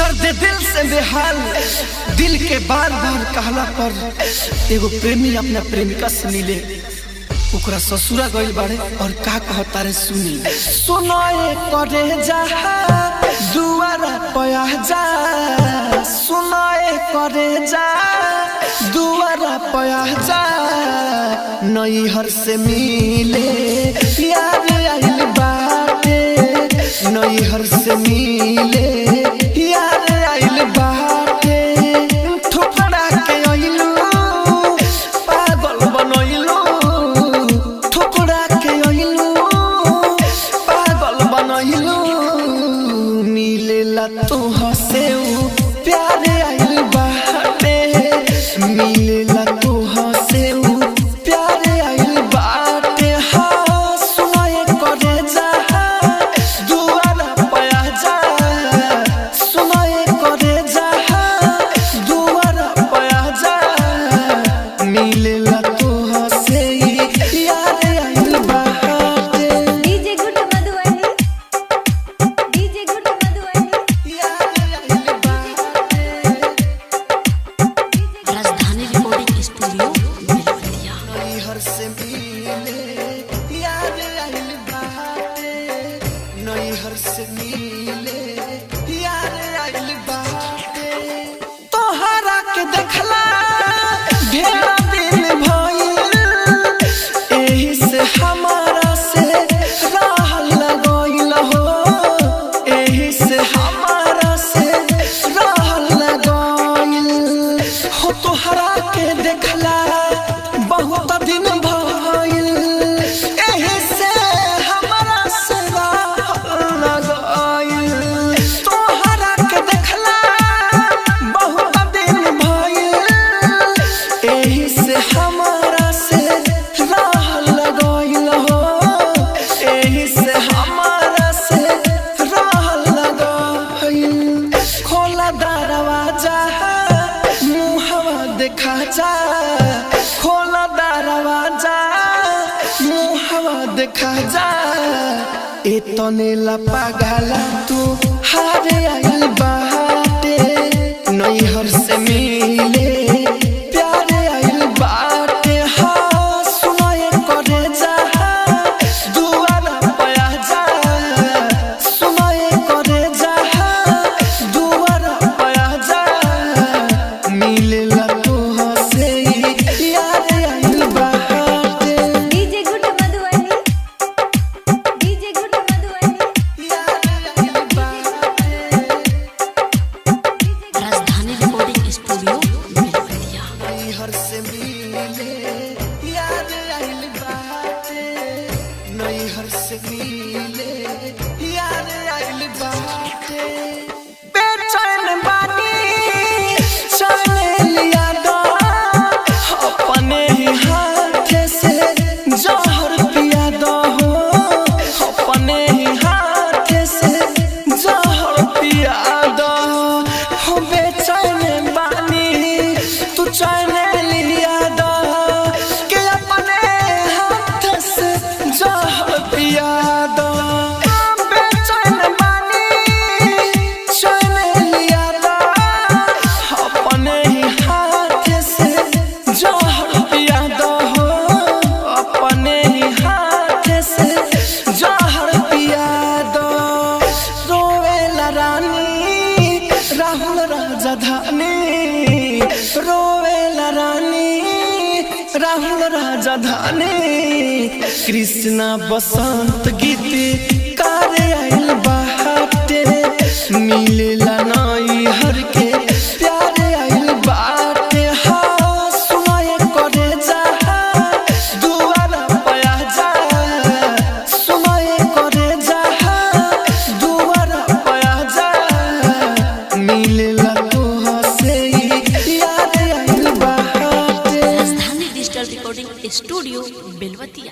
दर्द दिल से बेहाल, दिल के बार बार कहला पर एगो प्रेमी अपना प्रेमिका से मिले, ओकरा ससुरा गइल बाड़े और का कहता रे सुनी। सुनाए करे जा दुआरा पया जा, सुनाए करे जा दुआरा पया जा, नैहर से मिले यार आइल बाटे, नैहर से मिले यार आइल बाटे, ठुकरा के आइलू पागल बनैलू, ठुकरा के आइलू पागल बनैलू, मिलेला तोह से प्यार आइल बाटे, मिलेला तोह से प्यार आइल बाटे। हाँ सुनाए करे जा दुआरा पया जा, सुनाए करे जा दुआरा पया जा, मिलेला तोह से यार आइल बाटे। DJ good Madhubani, DJ good Madhubani, यार आइल बाटे। राजधानी रिकॉर्डिंग स्टूडियो बेलवतिया। नैहर से मिले यार आइल बाटे, नैहर से मिले यार आइल बाटे, तोहरा के देखला ढेर दिन भइल, एही से हमारा से रहल गइल हो, एही से हमारा से रहल गइल हो, तोहरा के देखला बहुत दिन भइल, एही से हमारा से रहल गइल, तोहरा के देखला बहुत दिन भइल, एही से हमारा से रहल गइल हो, एही से हमारा से रहल गइल। खोला दरवाजा मुहवा देखा जा, खोला दरवाजा मुहवा देखा जा, एतने ला पागला तू हार आइल बाटे, नैहर से मिले प्यार आइल बाटे। हाँ सुनाए करे जा दुआरा पया जा, सुनाए करे जा दुआरा पया जा, मिलेला तोह से यार आइल बाटे, DJ good Madhubani, DJ good Madhubani, यार आइल बाटे। राजधानी रिकॉर्डिंग स्टूडियो बेलवतिया। नैहर से मिले यार आइल बाटे, नैहर से मिले यार आइल बाटे, बेचैन बानी चैन लिया दो, अपने ही हाथ से जहर पिया दो हो, अपने ही हाथ से जहर पिया दो हो, बेचैन बानी तू चैन लिया दो, के अपने हाथ से जहर पिया दो, बेचैन बानी चैन लिया दो, अपने ही हाथ से जहर पिया दो हो, अपने ही हाथ से जहर पिया दो, रोवेला रानी राहुल राजधानी, रोवेला रानी राहुल राजधानी, कृष्णा बसंत गीत कार आइल बाटे, मिलेला नैहर के प्यार आइल बाटे। हाँ सुनाए करे जा दुआरा पया जा, सुनाए करे जा दुआरा पया जा, मिलेला तोह से यार आइल बाटे। राजधानी डिजिटल रिकॉर्डिंग स्टूडियो बेलवतिया।